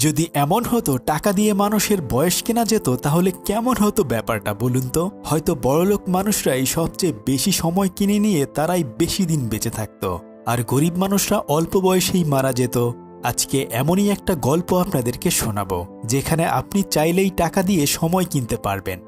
যদি এমন হতো টাকা দিয়ে মানুষের বয়স কেনা যেত তাহলে কেমন হতো ব্যাপারটা বলুন তো। হয়তো বড়লোক মানুষরাই সবচেয়ে বেশি সময় কিনে নিয়ে তারাই বেশি দিন বেঁচে থাকত, আর গরিব মানুষরা অল্প বয়সেই মারা যেত। আজকে এমনই একটা গল্প আপনাদেরকে শোনাবো যেখানে আপনি চাইলেই টাকা দিয়ে সময় কিনতে পারবেন,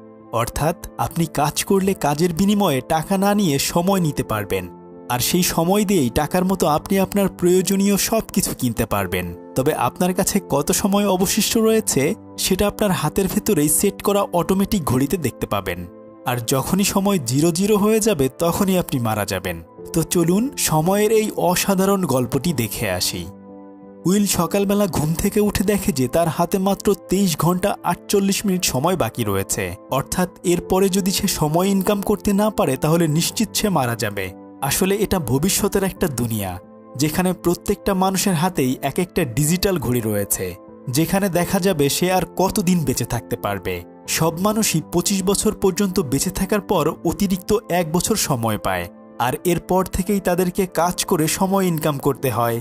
অর্থাৎ আপনি কাজ করলে কাজের বিনিময়ে টাকা না নিয়ে সময় নিতে পারবেন, আর সেই সময় দিয়েই টাকার মতো আপনি আপনার প্রয়োজনীয় সব কিছু কিনতে পারবেন। তবে আপনার কাছে কত সময় অবশিষ্ট রয়েছে সেটা আপনার হাতের ভেতরেই সেট করা অটোমেটিক ঘড়িতে দেখতে পাবেন, আর যখনই সময় 0 হয়ে যাবে তখনই আপনি মারা যাবেন। তো চলুন সময়ের এই অসাধারণ গল্পটি দেখে আসি। উইল সকালবেলা ঘুম থেকে উঠে দেখে যে তার হাতে মাত্র 23 ঘন্টা 48 মিনিট সময় বাকি রয়েছে, অর্থাৎ এরপরে যদি সে সময় ইনকাম করতে না পারে তাহলে নিশ্চিত সে মারা যাবে। আসলে এটা ভবিষ্যতের একটা দুনিয়া যেখানে প্রত্যেকটা মানুষের হাতেই এক একটা ডিজিটাল ঘড়ি রয়েছে, যেখানে দেখা যাবে সে আর কতদিন বেঁচে থাকতে পারবে। সব মানুষই 25 বছর পর্যন্ত বেঁচে থাকার পর অতিরিক্ত 1 বছর সময় পায়, আর এরপর থেকেই তাদেরকে কাজ করে সময় ইনকাম করতে হয়।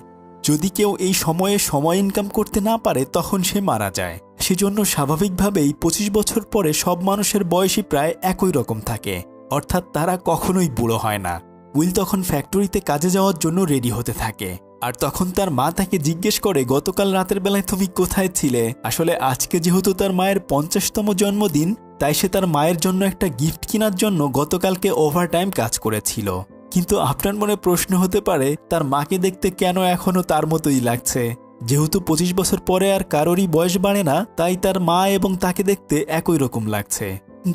যদি কেউ এই সময়ে সময় ইনকাম করতে না পারে তখন সে মারা যায়। সেজন্য স্বাভাবিকভাবেই 25 বছর পরে সব মানুষের বয়সই প্রায় একই রকম থাকে, অর্থাৎ তারা কখনোই বুড়ো হয় না। উইল তখন ফ্যাক্টরিতে কাজে যাওয়ার জন্য রেডি হতে থাকে, আর তখন তার মা তাকে জিজ্ঞেস করে গতকাল রাতের বেলায় তুমি কোথায় ছিলে। আসলে আজকে যেহেতু তার মায়ের 50তম জন্মদিন, তাই সে তার মায়ের জন্য একটা গিফট কেনার জন্য গতকালকে ওভারটাইম কাজ করেছিল। কিন্তু আপনার মনে প্রশ্ন হতে পারে তার মাকে দেখতে কেন এখনো তার মতোই লাগছে। যেহেতু 25 বছর পরে আর কারোরই বয়স বাড়ে না, তাই তার মা এবং তাকে দেখতে একই রকম লাগছে।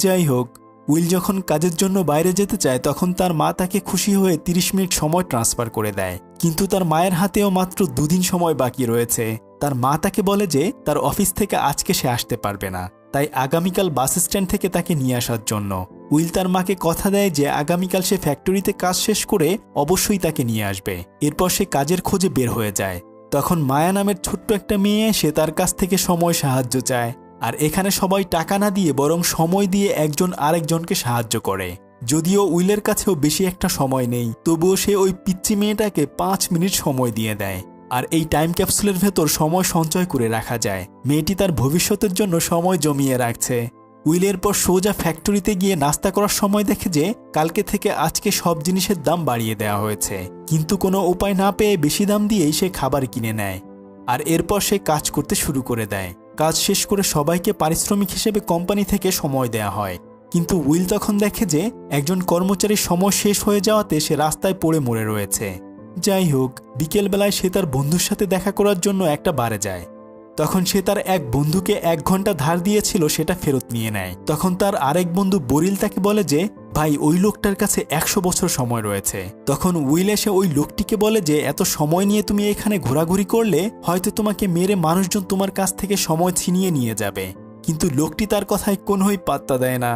যাই হোক, উইল যখন কাজের জন্য বাইরে যেতে চায় তখন তার মা তাকে খুশি হয়ে 30 মিনিট সময় ট্রান্সফার করে দেয়, কিন্তু তার মায়ের হাতেও মাত্র 2 দিন সময় বাকি রয়েছে। তার মা তাকে বলে যে তার অফিস থেকে আজকে সে আসতে পারবে না, তাই আগামীকাল বাস স্ট্যান্ড থেকে তাকে নিয়ে আসার জন্য। উইল তার মাকে কথা দেয় যে আগামীকাল সে ফ্যাক্টরিতে কাজ শেষ করে অবশ্যই তাকে নিয়ে আসবে। এরপর সে কাজের খোঁজে বের হয়ে যায়। তখন মায়া নামের ছোট্ট একটা মেয়ে এসে তার কাছ থেকে সময় সাহায্য চায়, আর এখানে সবাই টাকা না দিয়ে বরং সময় দিয়ে একজন আরেকজনকে সাহায্য করে। যদিও উইলের কাছেও বেশি একটা সময় নেই, তবুও সে ওই পিচ্চি মেয়েটাকে 5 মিনিট সময় দিয়ে দেয়, আর এই টাইম ক্যাপসুলের ভেতর সময় সঞ্চয় করে রাখা যায়। মেয়েটি তার ভবিষ্যতের জন্য সময় জমিয়ে রাখছে। উইলের পর সোজা ফ্যাক্টরিতে গিয়ে নাস্তা করার সময় দেখে যে কালকে থেকে আজকে সব জিনিসের দাম বাড়িয়ে দেওয়া হয়েছে, কিন্তু কোনো উপায় না পেয়ে বেশি দাম দিয়েই সে খাবার কিনে নেয়, আর এরপর সে কাজ করতে শুরু করে দেয়। কাজ শেষ করে সবাইকে পারিশ্রমিক হিসেবে কোম্পানি থেকে সময় দেয়া হয়, কিন্তু উইল তখন দেখে যে একজন কর্মচারীর সময় শেষ হয়ে যাওয়াতে সে রাস্তায় পড়ে মরে রয়েছে। যাই হোক, বিকেলবেলায় সে তার বন্ধুর সাথে দেখা করার জন্য একটা বারে যায়। তখন সে তার এক বন্ধুকে 1 ঘন্টা ধার দিয়েছিল সেটা ফেরত নিয়ে নেয়। তখন তার আরেক বন্ধু বরিল তাকে বলে যে ভাই, ওই লোকটার কাছে 100 বছর সময় রয়েছে। তখন উইল এসে ওই লোকটিকে বলে যে এত সময় নিয়ে তুমি এখানে ঘোরাঘুরি করলে হয়তো তোমাকে মেরে মানুষজন তোমার কাছ থেকে সময় ছিনিয়ে নিয়ে যাবে। কিন্তু লোকটি তার কথায় কোনোই পাত্তা দেয় না।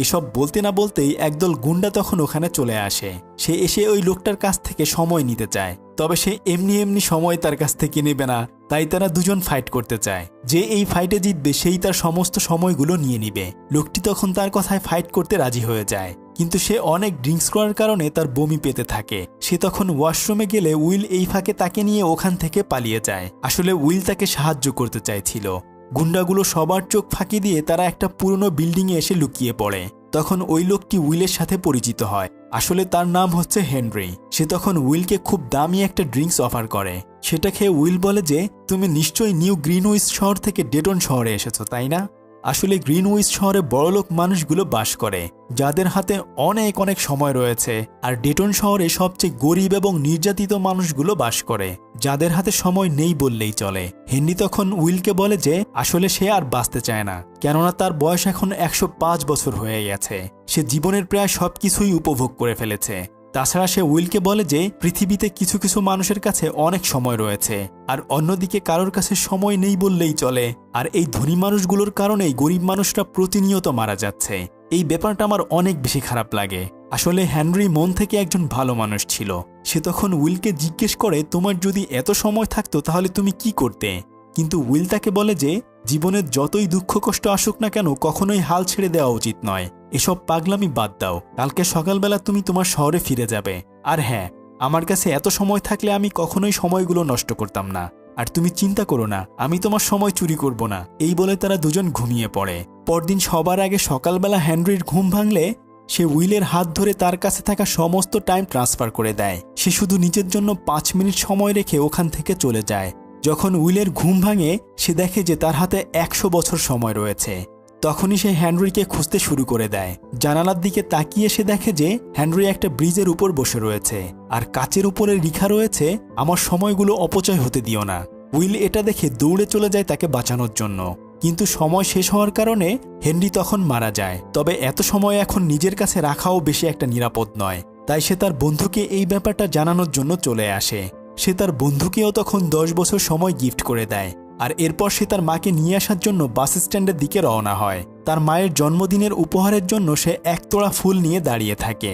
এসব বলতে না বলতেই একদল গুন্ডা তখন ওখানে চলে আসে। সে এসে ওই লোকটার কাছ থেকে সময় নিতে চায়, তবে সে এমনি এমনি সময় তার কাছ থেকে নেবে না, তাই তারা দুজন ফাইট করতে চায়। যে এই ফাইটে জিতবে সেই তার সমস্ত সময়গুলো নিয়ে নিবে। লোকটি তখন তার কথায় ফাইট করতে রাজি হয়ে যায়, কিন্তু সে অনেক ড্রিঙ্কস করার কারণে তার বমি পেতে থাকে। সে তখন ওয়াশরুমে গেলে উইল এই ফাঁকে তাকে নিয়ে ওখান থেকে পালিয়ে যায়। আসলে উইল তাকে সাহায্য করতে চাইছিল। গুন্ডাগুলো সবার চোখ ফাঁকি দিয়ে তারা একটা পুরনো বিল্ডিংয়ে এসে লুকিয়ে পড়ে। তখন ওই লোকটি উইলের সাথে পরিচিত হয়। আসলে তার নাম হচ্ছে হেনরি। সে তখন উইলকে খুব দামি একটা ড্রিঙ্কস অফার করে। সেটা খেয়ে উইল বলে যে তুমি নিশ্চয়ই নিউ গ্রিনউইচ শহর থেকে ডেটন শহরে এসেছো, তাই না? আসলে গ্রিনউইচ শহরে বড়লোক মানুষগুলো বাস করে, যাদের হাতে অনেক অনেক সময় রয়েছে, আর ডেটন শহরে সবচেয়ে গরিব এবং নির্যাতিত মানুষগুলো বাস করে, যাদের হাতে সময় নেই বললেই চলে। হেনরি তখন উইলকে বলে যে আসলে সে আর বাঁচতে চায় না, কেননা তার বয়স এখন 105 বছর হয়ে গেছে। সে জীবনের প্রায় সবকিছুই উপভোগ করে ফেলেছে। তাছাড়া সে উইলকে বলে যে পৃথিবীতে কিছু কিছু মানুষের কাছে অনেক সময় রয়েছে, আর অন্যদিকে কারোর কাছে সময় নেই বললেই চলে। আর এই ধনী মানুষগুলোর কারণেই গরিব মানুষরা প্রতিনিয়ত মারা যাচ্ছে। এই ব্যাপারটা আমার অনেক বেশি খারাপ লাগে। আসলে হেনরি মন থেকে একজন ভালো মানুষ ছিল। সে তখন উইলকে জিজ্ঞেস করে তোমার যদি এত সময় থাকতো তাহলে তুমি কি করতে? কিন্তু উইল তাকে বলে যে জীবনের যতই দুঃখ কষ্ট আসুক না কেন কখনোই হাল ছেড়ে দেওয়া উচিত নয়। এসব পাগলামি বাদ দাও, কালকে সকালবেলা তুমি তোমার শহরে ফিরে যাবে। আর হ্যাঁ, আমার কাছে এত সময় থাকলে আমি কখনোই সময়গুলো নষ্ট করতাম না। আর তুমি চিন্তা করো না, আমি তোমার সময় চুরি করব না। এই বলে তারা দুজন ঘুমিয়ে পড়ে। পরদিন সবার আগে সকালবেলা হেনরির ঘুম ভাঙলে সে উইলের হাত ধরে তার কাছে থাকা সমস্ত টাইম ট্রান্সফার করে দেয়। সে শুধু নিজের জন্য 5 মিনিট সময় রেখে ওখান থেকে চলে যায়। যখন উইলের ঘুম ভাঙে সে দেখে যে তার হাতে 100 বছর সময় রয়েছে। তখনই সে হেনরিকে খুঁজতে শুরু করে দেয়। জানালার দিকে তাকিয়ে সে দেখে যে হেনরি একটা ব্রিজের উপর বসে রয়েছে, আর কাচের উপরে লেখা রয়েছে, আমার সময়গুলো অপচয় হতে দিও না। উইল এটা দেখে দৌড়ে চলে যায় তাকে বাঁচানোর জন্য, কিন্তু সময় শেষ হওয়ার কারণে হেনরি তখন মারা যায়। তবে এত সময় এখন নিজের কাছে রাখাও বেশি একটা নিরাপদ নয়, তাই সে তার বন্ধুকে এই ব্যাপারটা জানানোর জন্য চলে আসে। সে তার বন্ধুকেও তখন 10 বছর সময় গিফট করে দেয়। আর এরপর সে তার মাকে নিয়ে আসার জন্য বাস স্ট্যান্ডের দিকে রওনা হয়। তার মায়ের জন্মদিনের উপহারের জন্য সে এক তোড়া ফুল নিয়ে দাঁড়িয়ে থাকে।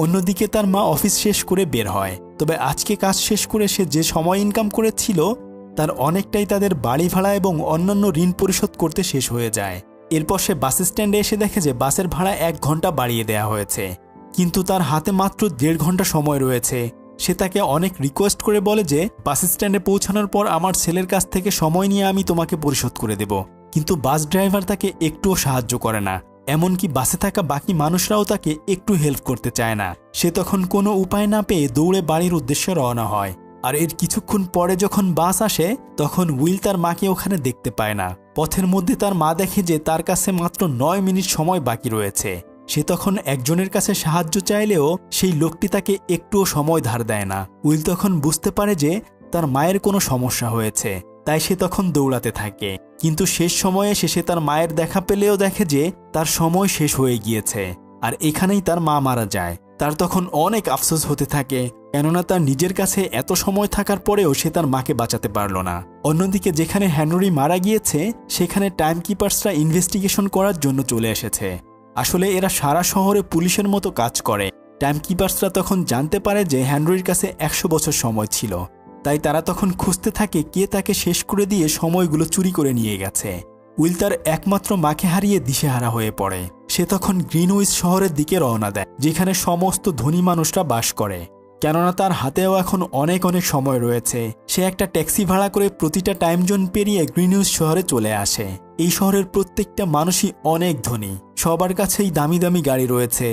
অন্যদিকে তার মা অফিস শেষ করে বের হয়। তবে আজকে কাজ শেষ করে সে যে সময় ইনকাম করেছিল তার অনেকটাই তাদের বাড়ি ভাড়া এবং অন্যান্য ঋণ পরিশোধ করতে শেষ হয়ে যায়। এরপর সে বাস স্ট্যান্ডে এসে দেখে যে বাসের ভাড়া 1 ঘন্টা বাড়িয়ে দেওয়া হয়েছে, কিন্তু তার হাতে মাত্র 1.5 ঘন্টা সময় রয়েছে। সে তাকে অনেক রিকোয়েস্ট করে বলে যে বাস স্ট্যান্ডে পৌঁছানোর পর আমার ছেলের কাছ থেকে সময় নিয়ে আমি তোমাকে পরিশোধ করে দেব, কিন্তু বাস ড্রাইভার তাকে একটুও সাহায্য করে না। এমনকি বাসে থাকা বাকি মানুষরাও তাকে একটু হেল্প করতে চায় না। সে তখন কোনো উপায় না পেয়ে দৌড়ে বাড়ির উদ্দেশ্যে রওনা হয়। আর এর কিছুক্ষণ পরে যখন বাস আসে তখন উইল তার মাকে ওখানে দেখতে পায় না। পথের মধ্যে তার মা দেখে যে তার কাছে মাত্র 9 মিনিট সময় বাকি রয়েছে। সে তখন একজনের কাছে সাহায্য চাইলেও সেই লোকটি তাকে একটুও সময় ধার দেয় না। উইল তখন বুঝতে পারে যে তার মায়ের কোনো সমস্যা হয়েছে, তাই সে তখন দৌড়াতে থাকে। কিন্তু শেষ সময়ে শেষে তার মায়ের দেখা পেলেও দেখে যে তার সময় শেষ হয়ে গিয়েছে, আর এখানেই তার মা মারা যায়। তার তখন অনেক আফসোস হতে থাকে, কেননা তার নিজের কাছে এত সময় থাকার পরেও সে তার মাকে বাঁচাতে পারল না। অন্যদিকে যেখানে হেনরি মারা গিয়েছে সেখানে টাইম কিপার্সরা ইনভেস্টিগেশন করার জন্য চলে এসেছে। আসলে এরা সারা শহরে পুলিশের মতো কাজ করে। টাইম কিপার্সরা তখন জানতে পারে যে হেনরির কাছে 100 বছর সময় ছিল, তাই তারা তখন খুঁজতে থাকে কে তাকে শেষ করে দিয়ে সময়গুলো চুরি করে নিয়ে গেছে। উইল তার একমাত্র মাকে হারিয়ে দিশেহারা হয়ে পড়ে। সে তখন গ্রিনউইচ শহরের দিকে রওনা দেয়, যেখানে সমস্ত ধনী মানুষরা বাস করে, কেননা তার হাতেও এখন অনেক সময় রয়েছে। সে একটা ট্যাক্সি ভাড়া করে প্রতিটা টাইম জোন পেরিয়ে গ্রিনউইচ শহরে চলে আসে। এই শহরের প্রত্যেকটা মানুষই অনেক ধনী, সবার কাছেই দামি দামি গাড়ি রয়েছে।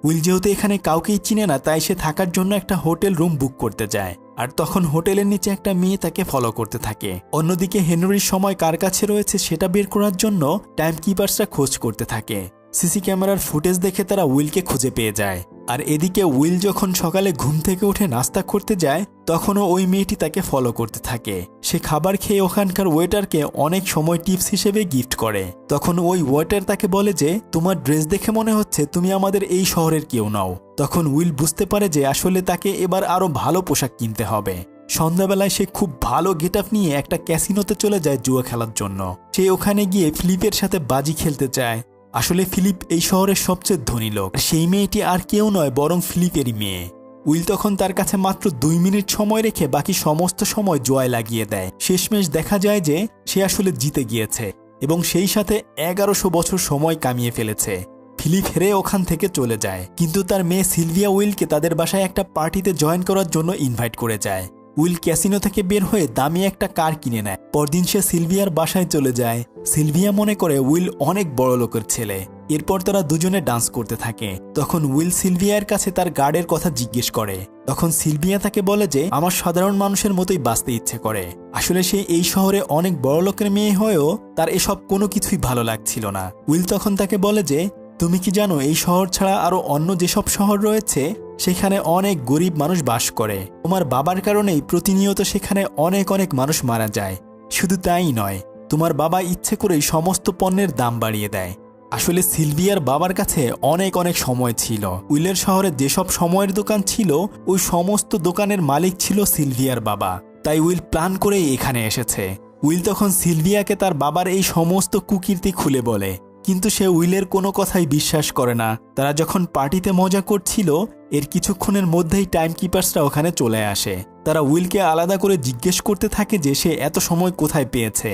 উইল যেহেতু এখানে কাউকেই চিনে না, তাই সে থাকার জন্য একটা হোটেল রুম বুক করতে যায়। আর তখন হোটেলের নিচে একটা মেয়ে তাকে ফলো করতে থাকে। অন্যদিকে হেনরির সময় কার কাছে রয়েছে সেটা বের করার জন্য টাইম কিপার্সরা খোঁজ করতে থাকে। সিসি ক্যামেরার ফুটেজ দেখে তারা উইলকে খুঁজে পেয়ে যায়। আর এদিকে উইল যখন সকালে ঘুম থেকে উঠে নাস্তা করতে যায় তখনও ওই মেয়েটি তাকে ফলো করতে থাকে। সে খাবার খেয়ে ওখানকার ওয়েটারকে অনেক সময় টিপস হিসেবে গিফট করে। তখন ওই ওয়েটার তাকে বলে যে তোমার ড্রেস দেখে মনে হচ্ছে তুমি আমাদের এই শহরের কেউ নাও। তখন উইল বুঝতে পারে যে আসলে তাকে এবার আরো ভালো পোশাক কিনতে হবে। সন্ধ্যাবেলায় সে খুব ভালো গেটআপ নিয়ে একটা ক্যাসিনোতে চলে যায় জুয়া খেলার জন্য। সে ওখানে গিয়ে ফিলিপের সাথে বাজি খেলতে চায়। আসলে ফিলিপ এই শহরের সবচেয়ে ধনী লোক। সেই মেয়েটি আর কেউ নয় বরং ফিলিপেরই মেয়ে। উইল তখন তার কাছে মাত্র 2 মিনিট সময় রেখে বাকি সমস্ত সময় জুয়ায় লাগিয়ে দেয়। শেষমেশ দেখা যায় যে সে আসলে জিতে গিয়েছে এবং সেই সাথে 1100 বছর সময় কামিয়ে ফেলেছে। ফিলিপ হেরে ওখান থেকে চলে যায়, কিন্তু তার মেয়ে সিলভিয়া উইলকে তাদের বাসায় একটা পার্টিতে জয়েন করার জন্য ইনভাইট করে যায়। উইল ক্যাসিনো থেকে বের হয়ে দামি একটা কার কিনে নেয়। পরদিন সে সিলভিয়ার বাসায় চলে যায়। সিলভিয়া মনে করে উইল অনেক বড় লোকের ছেলে। এরপর তারা দুজনে ডান্স করতে থাকে। তখন উইল সিলভিয়ার কাছে তার গার্ডের কথা জিজ্ঞেস করে। তখন সিলভিয়া তাকে বলে যে আমার সাধারণ মানুষের মতোই বাঁচতে ইচ্ছে করে। আসলে সে এই শহরে অনেক বড় লোকের মেয়ে হয়েও তার এসব কোনো কিছুই ভালো লাগছিল না। উইল তখন তাকে বলে যে তুমি কি জানো এই শহর ছাড়া আরো অন্য যেসব শহর রয়েছে সেখানে অনেক গরিব মানুষ বাস করে। তোমার বাবার কারণেই প্রতিনিয়ত সেখানে অনেক মানুষ মারা যায়। শুধু তাই নয়, তোমার বাবা ইচ্ছে করেই সমস্ত পণ্যের দাম বাড়িয়ে দেয়। আসলে সিলভিয়ার বাবার কাছে অনেক সময় ছিল। উইলের শহরে যেসব সময়ের দোকান ছিল ওই সমস্ত দোকানের মালিক ছিল সিলভিয়ার বাবা। তাই উইল প্ল্যান করেই এখানে এসেছে। উইল তখন সিলভিয়াকে তার বাবার এই সমস্ত কুকীর্তি খুলে বলে, কিন্তু সে উইলের কোনো কথাই বিশ্বাস করে না। তারা যখন পার্টিতে মজা করছিল এর কিছুক্ষণের মধ্যেই টাইম কিপার্সরা ওখানে চলে আসে। তারা উইলকে আলাদা করে জিজ্ঞেস করতে থাকে যে সে এত সময় কোথায় পেয়েছে,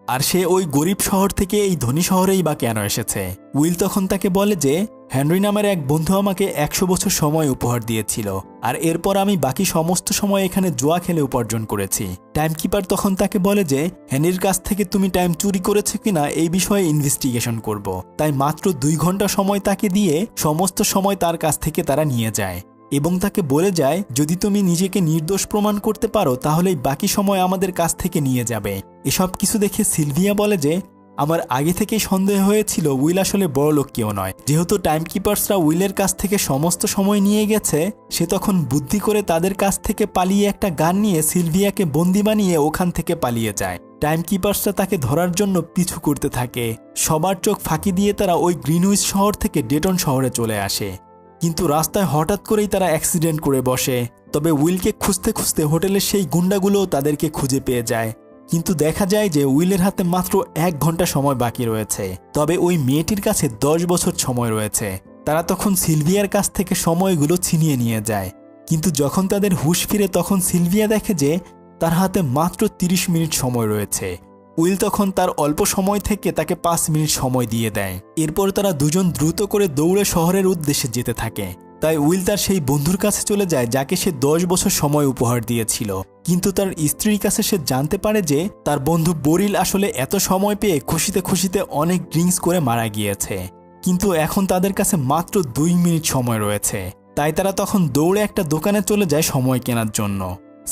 আর সে ওই গরিব শহর থেকে এই ধনী শহরেই বা কেন এসেছে। উইল তখন তাকে বলে যে হেনরি নামের এক বন্ধু আমাকে 100 বছর সময় উপহার দিয়েছিল, আর এরপর আমি বাকি সমস্ত সময় এখানে জুয়া খেলে উপার্জন করেছি। টাইমকিপার তখন তাকে বলে যে হেনরির কাছ থেকে তুমি টাইম চুরি করেছো কিনা এই বিষয়ে ইনভেস্টিগেশন করব। তাই মাত্র 2 ঘন্টা সময় তাকে দিয়ে সমস্ত সময় তার কাছ থেকে তারা নিয়ে যায় এবং তাকে বলে যায় যদি তুমি নিজেকে নির্দোষ প্রমাণ করতে পারো তাহলেই বাকি সময় আমাদের কাছ থেকে নিয়ে যাবে। এসব কিছু দেখে সিলভিয়া বলে যে আমার আগে থেকেই সন্দেহ হয়েছিল উইল আসলে বড়লোক কেউ নয়। যেহেতু টাইমকিপার্সরা উইলের কাছ থেকে সমস্ত সময় নিয়ে গেছে, সে তখন বুদ্ধি করে তাদের কাছ থেকে পালিয়ে একটা গান নিয়ে সিলভিয়াকে বন্দি বানিয়ে ওখান থেকে পালিয়ে যায়। টাইমকিপার্সরা তাকে ধরার জন্য পিছু করতে থাকে। সবার চোখ ফাঁকি দিয়ে তারা ওই গ্রিনউইচ শহর থেকে ডেটন শহরে চলে আসে, কিন্তু রাস্তায় হঠাৎ করেই তারা অ্যাক্সিডেন্ট করে বসে। তবে উইলকে খুঁজতে খুঁজতে হোটেলের সেই গুন্ডাগুলোও তাদেরকে খুঁজে পেয়ে যায়, কিন্তু দেখা যায় যে উইলের হাতে মাত্র 1 ঘন্টা সময় বাকি রয়েছে। তবে ওই মেয়েটির কাছে 10 বছর সময় রয়েছে। তারা তখন সিলভিয়ার কাছ থেকে সময়গুলো ছিনিয়ে নিয়ে যায়, কিন্তু যখন তাদের হুঁশ ফিরে তখন সিলভিয়া দেখে যে তার হাতে মাত্র 30 মিনিট সময় রয়েছে। উইল তখন তার অল্প সময় থেকে তাকে 5 মিনিট সময় দিয়ে দেয়। এরপর তারা দুজন দ্রুত করে দৌড়ে শহরের উদ্দেশ্যে যেতে থাকে। তাই উইল তার সেই বন্ধুর কাছে চলে যায় যাকে সে 10 বছর সময় উপহার দিয়েছিল, কিন্তু তার স্ত্রীর কাছে সে জানতে পারে যে তার বন্ধু বরিল আসলে এত সময় পেয়ে খুশিতে খুশিতে অনেক ড্রিঙ্কস করে মারা গিয়েছে, কিন্তু এখন তাদের কাছে মাত্র 2 মিনিট সময় রয়েছে। তাই তারা তখন দৌড়ে একটা দোকানে চলে যায় সময় কেনার জন্য।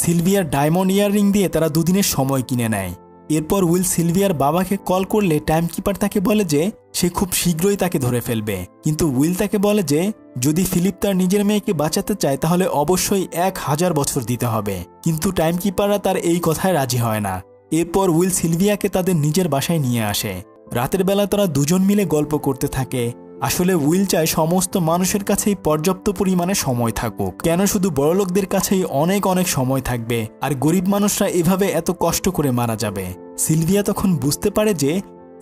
সিলভিয়ার ডায়মন্ড ইয়াররিং দিয়ে তারা 2 দিনের সময় কিনে নেয়। এরপর উইল সিলভিয়ার বাবাকে কল করলে টাইমকিপার তাকে বলে যে সে খুব শীঘ্রই তাকে ধরে ফেলবে, কিন্তু উইল তাকে বলে যে যদি ফিলিপ তার নিজের মেয়েকে বাঁচাতে চায় তাহলে অবশ্যই 1000 বছর দিতে হবে, কিন্তু টাইমকিপাররা তার এই কথায় রাজি হয় না। এরপর উইল সিলভিয়াকে তাদের নিজের বাসায় নিয়ে আসে। রাতের বেলা তারা দুজন মিলে গল্প করতে থাকে। আসলে উইল চায় সমস্ত মানুষের কাছেই পর্যাপ্ত পরিমাণে সময় থাকুক, কেন শুধু বড়লোকদের কাছেই অনেক অনেক সময় থাকবে আর গরিব মানুষরা এভাবে এত কষ্ট করে মারা যাবে। সিলভিয়া তখন বুঝতে পারে যে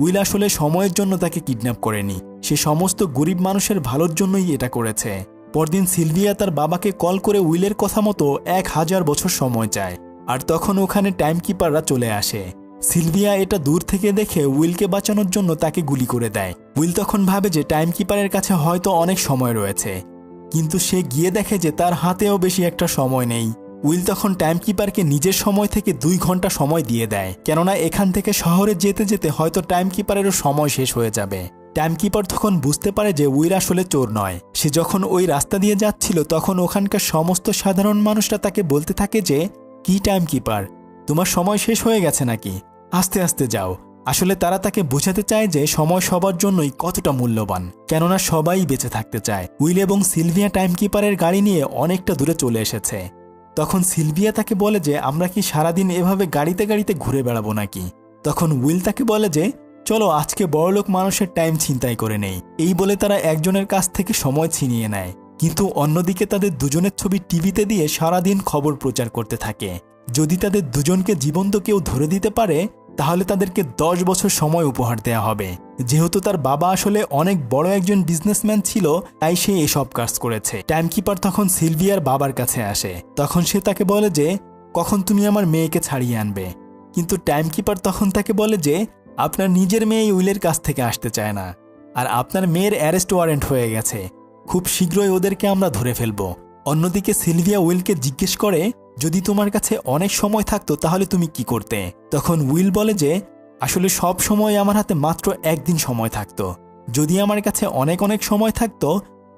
উইল আসলে সময়ের জন্য তাকে কিডন্যাপ করেনি, সে সমস্ত গরিব মানুষের ভালোর জন্যই এটা করেছে। পরদিন সিলভিয়া তার বাবাকে কল করে উইলের কথা মতো 1000 বছর সময় চায়, আর তখন ওখানে টাইমকিপাররা চলে আসে। সিলভিয়া এটা দূর থেকে দেখে উইলকে বাঁচানোর জন্য তাকে গুলি করে দেয়। উইল তখন ভাবে যে টাইমকিপারের কাছে হয়তো অনেক সময় রয়েছে, কিন্তু সে গিয়ে দেখে যে তার হাতেও বেশি একটা সময় নেই। উইল তখন টাইমকিপারকে নিজের সময় থেকে 2 ঘন্টা সময় দিয়ে দেয়, কেননা এখান থেকে শহরে যেতে যেতে হয়তো টাইমকিপারেরও সময় শেষ হয়ে যাবে। টাইমকিপার তখন বুঝতে পারে যে উইল আসলে চোর নয়। সে যখন ওই রাস্তা দিয়ে যাচ্ছিল তখন ওখানকার সমস্ত সাধারণ মানুষরা তাকে বলতে থাকে যে কি টাইমকিপার, তোমার সময় শেষ হয়ে গেছে নাকি, আস্তে আস্তে যাও। আসলে তারা তাকে বোঝাতে চায় যে সময় সবার জন্যই কতটা মূল্যবান, কেননা সবাই বেঁচে থাকতে চায়। উইল এবং সিলভিয়া টাইমকিপারের গাড়ি নিয়ে অনেকটা দূরে চলে এসেছে। তখন সিলভিয়া তাকে বলে যে আমরা কি সারাদিন এভাবে গাড়িতে গাড়িতে ঘুরে বেড়াবো নাকি। তখন উইল তাকে বলে যে চলো আজকে বড়লোক মানুষের টাইম ছিনতাই করে নেই। এই বলে তারা একজনের কাছ থেকে সময় ছিনিয়ে নেয়, কিন্তু অন্যদিকে তাদের দুজনের ছবি টিভিতে দিয়ে সারাদিন খবর প্রচার করতে থাকে। যদি তাদের দুজনকে জীবন্ত কেউ ধরে দিতে পারে তাহলে তাদেরকে 10 বছর সময় উপহার দেয়া হবে। যেহেতু তার বাবা আসলে অনেক বড় একজন বিজনেসম্যান ছিল, তাই সে এসব কাজ করেছে। টাইমকিপার তখন সিলভিয়ার বাবার কাছে আসে। তখন সে তাকে বলে যে কখন তুমি আমার মেয়েকে ছাড়িয়ে আনবে, কিন্তু টাইমকিপার তখন তাকে বলে যে আপনার নিজের মেয়ে উইলের কাছ থেকে আসতে চায় না, আর আপনার মেয়ের অ্যারেস্ট ওয়ারেন্ট হয়ে গেছে, খুব শীঘ্রই ওদেরকে আমরা ধরে ফেলব। অন্যদিকে সিলভিয়া উইলকে জিজ্ঞেস করে যদি তোমার কাছে অনেক সময় থাকতো তাহলে তুমি কি করতে। তখন উইল বলে যে আসলে সব সময় আমার হাতে মাত্র 1 দিন সময় থাকতো, যদি আমার কাছে অনেক অনেক সময় থাকতো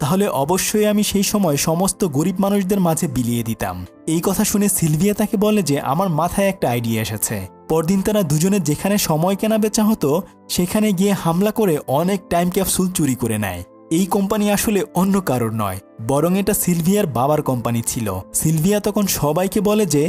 তাহলে অবশ্যই আমি সেই সময় সমস্ত গরিব মানুষদের মাঝে বিলিয়ে দিতাম। এই কথা শুনে সিলভিয়া তাকে বলে যে আমার মাথায় একটা আইডিয়া এসেছে। পরদিন তারা দুজনে যেখানে সময় কেনা বেচা হতো সেখানে গিয়ে হামলা করে অনেক টাইম ক্যাপসুল চুরি করে নেয়। এই কোম্পানি আসলে অন্য কারোর নয়, বরং এটা সিলভিয়ার বাবার কোম্পানি ছিল। সিলভিয়া তখন সবাইকে বলে যে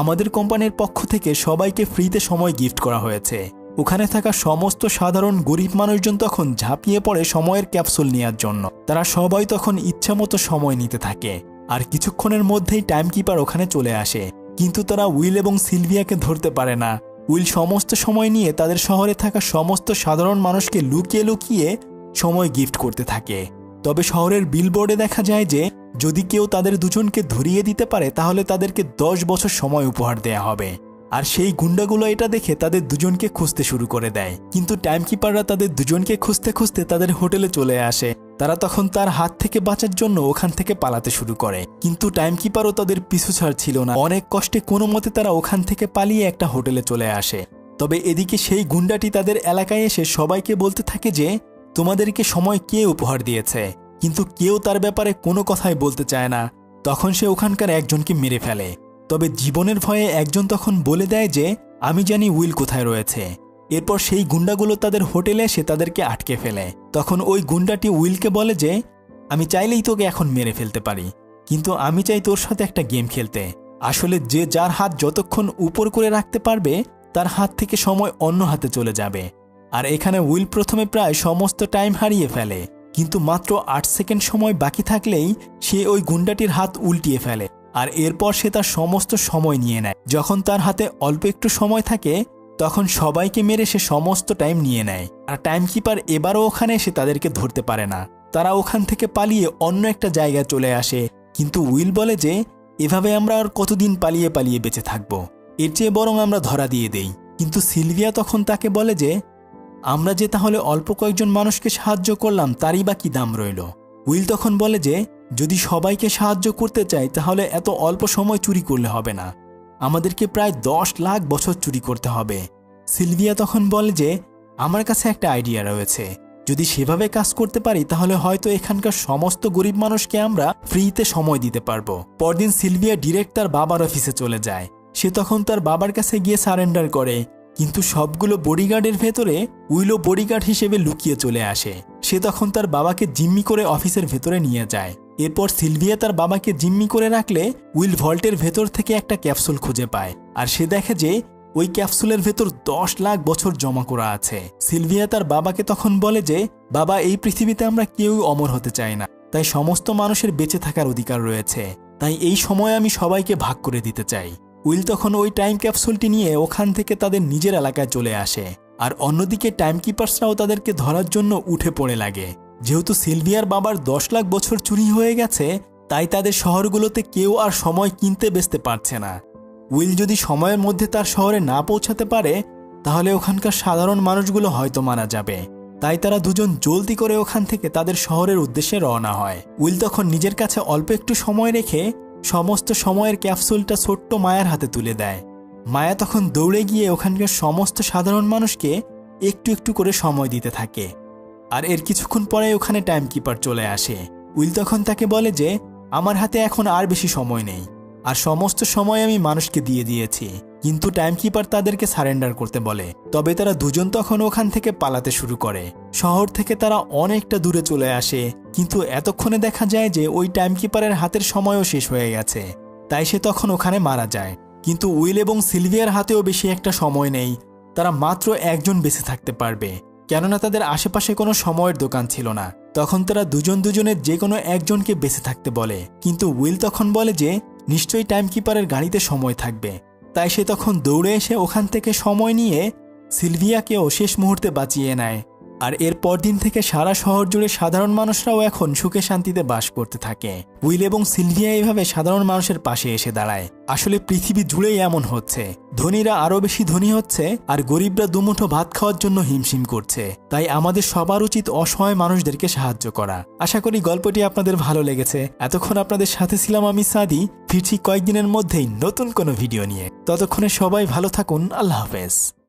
আমাদের কোম্পানির পক্ষ থেকে সবাইকে ফ্রিতে সময় গিফট করা হয়েছে। ওখানে থাকা সমস্ত সাধারণ গরিব মানুষজন তখন ঝাঁপিয়ে পড়ে সময়ের ক্যাপসুল নেওয়ার জন্য। তারা সবাই তখন ইচ্ছামতো সময় নিতে থাকে, আর কিছুক্ষণের মধ্যেই টাইমকিপার ওখানে চলে আসে, কিন্তু তারা উইল এবং সিলভিয়াকে ধরতে পারে না। উইল সমস্ত সময় নিয়ে তাদের শহরে থাকা সমস্ত সাধারণ মানুষকে লুকিয়ে লুকিয়ে সময় গিফট করতে থাকে। তবে শহরের বিলবোর্ডে দেখা যায় যে যদি কেউ তাদের দুজনকে ধরিয়ে দিতে পারে তাহলে তাদেরকে 10 বছর সময় উপহার দেয়া হবে। আর সেই গুন্ডাগুলো এটা দেখে তাদের দুজনকে খুঁজতে শুরু করে দেয়, কিন্তু টাইমকিপাররা তাদের দুজনকে খুঁজতে খুঁজতে তাদের হোটেলে চলে আসে। তারা তখন তার হাত থেকে বাঁচার জন্য ওখান থেকে পালাতে শুরু করে, কিন্তু টাইমকিপারও তাদের পিছু ছাড় ছিল না। অনেক কষ্টে কোনো মতে তারা ওখান থেকে পালিয়ে একটা হোটেলে চলে আসে। তবে এদিকে সেই গুন্ডাটি তাদের এলাকায় এসে সবাইকে বলতে থাকে যে তোমাদেরকে সময় কে উপহার দিয়েছে, কিন্তু কেউ তার ব্যাপারে কোনো কথাই বলতে চায় না। তখন সে ওখানকার একজনকে মেরে ফেলে। তবে জীবনের ভয়ে একজন তখন বলে দেয় যে আমি জানি উইল কোথায় রয়েছে। এরপর সেই গুন্ডাগুলো তাদের হোটেলে এসে তাদেরকে আটকে ফেলে। তখন ওই গুন্ডাটি উইলকে বলে যে আমি চাইলেই তোকে এখন মেরে ফেলতে পারি, কিন্তু আমি চাই তোর সাথে একটা গেম খেলতে। আসলে যে যার হাত যতক্ষণ উপর করে রাখতে পারবে তার হাত থেকে সময় অন্য হাতে চলে যাবে। আর এখানে উইল প্রথমে প্রায় সমস্ত টাইম হারিয়ে ফেলে, কিন্তু মাত্র 8 সেকেন্ড সময় বাকি থাকলেই সে ওই গুন্ডাটির হাত উল্টিয়ে ফেলে। আর এরপর সে তার সমস্ত সময় নিয়ে নেয়। যখন তার হাতে অল্প একটু সময় থাকে তখন সবাইকে মেরে সে সমস্ত টাইম নিয়ে নেয়। আর টাইমকিপার এবারও ওখানে এসে তাদেরকে ধরতে পারে না। তারা ওখান থেকে পালিয়ে অন্য একটা জায়গায় চলে আসে, কিন্তু উইল বলে যে এভাবে আমরা আর কতদিন পালিয়ে পালিয়ে বেঁচে থাকব, এর চেয়ে বরং আমরা ধরা দিয়ে দেই। কিন্তু সিলভিয়া তখন তাকে বলে যে আমরা যে তাহলে অল্প কয়েকজন মানুষকে সাহায্য করলাম তারই বা কি দাম রইল। উইল তখন বলে যে যদি সবাইকে সাহায্য করতে চাই তাহলে এত অল্প সময় চুরি করলে হবে না, আমাদেরকে প্রায় 10 লাখ বছর চুরি করতে হবে। সিলভিয়া তখন বলে যে আমার কাছে একটা আইডিয়া রয়েছে, যদি সেভাবে কাজ করতে পারি তাহলে হয়তো এখানকার সমস্ত গরিব মানুষকে আমরা ফ্রিতে সময় দিতে পারবো। পরদিন সিলভিয়া ডিরেক্ট তার বাবার অফিসে চলে যায়। সে তখন তার বাবার কাছে গিয়ে সারেন্ডার করে, কিন্তু সবগুলো বডিগার্ডের ভেতরে উইলও বডিগার্ড হিসেবে লুকিয়ে চলে আসে। সে তখন তার বাবাকে জিম্মি করে অফিসের ভেতরে নিয়ে যায়। এরপর সিলভিয়া তার বাবাকে জিম্মি করে রাখলে উইল ভল্টের ভেতর থেকে একটা ক্যাপসুল খুঁজে পায়। আর সে দেখে যে ওই ক্যাপসুলের ভেতর 10 লাখ বছর জমা করা আছে। সিলভিয়া তার বাবাকে তখন বলে যে বাবা, এই পৃথিবীতে আমরা কেউ অমর হতে চাই না, তাই সমস্ত মানুষের বেঁচে থাকার অধিকার রয়েছে, তাই এই সময় আমি সবাইকে ভাগ করে দিতে চাই। উইল তখন ওই টাইম ক্যাপসুলটি নিয়ে ওখান থেকে তাদের নিজের এলাকায় চলে আসে। আর অন্যদিকে টাইমকিপার্সরাও তাদেরকে ধরার জন্য উঠে পড়ে লাগে। যেহেতু সিলভিয়ার বাবার 10 লাখ বছর চুরি হয়ে গেছে, তাই তাদের শহরগুলোতে কেউ আর সময় কিনতে বেচতে পারছে না। উইল যদি সময়ের মধ্যে তার শহরে না পৌঁছাতে পারে তাহলে ওখানকার সাধারণ মানুষগুলো হয়তো মারা যাবে। তাই তারা দুজন জলদি করে ওখান থেকে তাদের শহরের উদ্দেশ্যে রওনা হয়। উইল তখন নিজের কাছে অল্প একটু সময় রেখে সমস্ত সময়ের ক্যাপসুলটা ছোট্ট মায়ার হাতে তুলে দেয়। মায়া তখন দৌড়ে গিয়ে ওখানকার সমস্ত সাধারণ মানুষকে একটু একটু করে সময় দিতে থাকে। আর এর কিছুক্ষণ পরে ওখানে টাইমকিপার চলে আসে। উইল তখন তাকে বলে যে আমার হাতে এখন আর বেশি সময় নেই, আর সমস্ত সময় আমি মানুষকে দিয়ে দিয়েছি। কিন্তু টাইমকিপার তাদেরকে সারেন্ডার করতে বলে। তবে তারা দুজন তখন ওখান থেকে পালাতে শুরু করে। শহর থেকে তারা অনেকটা দূরে চলে আসে, কিন্তু এতক্ষণে দেখা যায় যে ওই টাইমকিপারের হাতের সময়ও শেষ হয়ে গেছে, তাই সে তখন ওখানে মারা যায়। কিন্তু উইল এবং সিলভিয়ার হাতেও বেশি একটা সময় নেই, তারা মাত্র একজন বেঁচে থাকতে পারবে, কেননা তাদের আশেপাশে কোনো সময়ের দোকান ছিল না। তখন তারা দুজন দুজনের যে কোনো একজনকে বেঁচে থাকতে বলে, কিন্তু উইল তখন বলে যে নিশ্চয়ই টাইমকিপারের গাড়িতে সময় থাকবে। তাই সে তখন দৌড়ে এসে ওখান থেকে সময় নিয়ে সিলভিয়াকেও শেষ মুহূর্তে বাঁচিয়ে নেয়। আর এর পরদিন থেকে সারা শহর জুড়ে সাধারণ মানুষরাও এখন সুখে শান্তিতে বাস করতে থাকে। উইল এবং সিলভিয়া এইভাবে সাধারণ মানুষের পাশে এসে দাঁড়ায়। আসলে পৃথিবী জুড়েই এমন হচ্ছে, ধনীরা আরো বেশি ধনী হচ্ছে আর গরিবরা দুমুঠো ভাত খাওয়ার জন্য হিমশিম করছে। তাই আমাদের সবার উচিত অসহায় মানুষদেরকে সাহায্য করা। আশা করি গল্পটি আপনাদের ভালো লেগেছে। এতক্ষণ আপনাদের সাথে ছিলাম আমি সাদি। ফিরছি কয়েকদিনের মধ্যেই নতুন কোনো ভিডিও নিয়ে। ততক্ষণে সবাই ভালো থাকুন। আল্লাহ হাফেজ।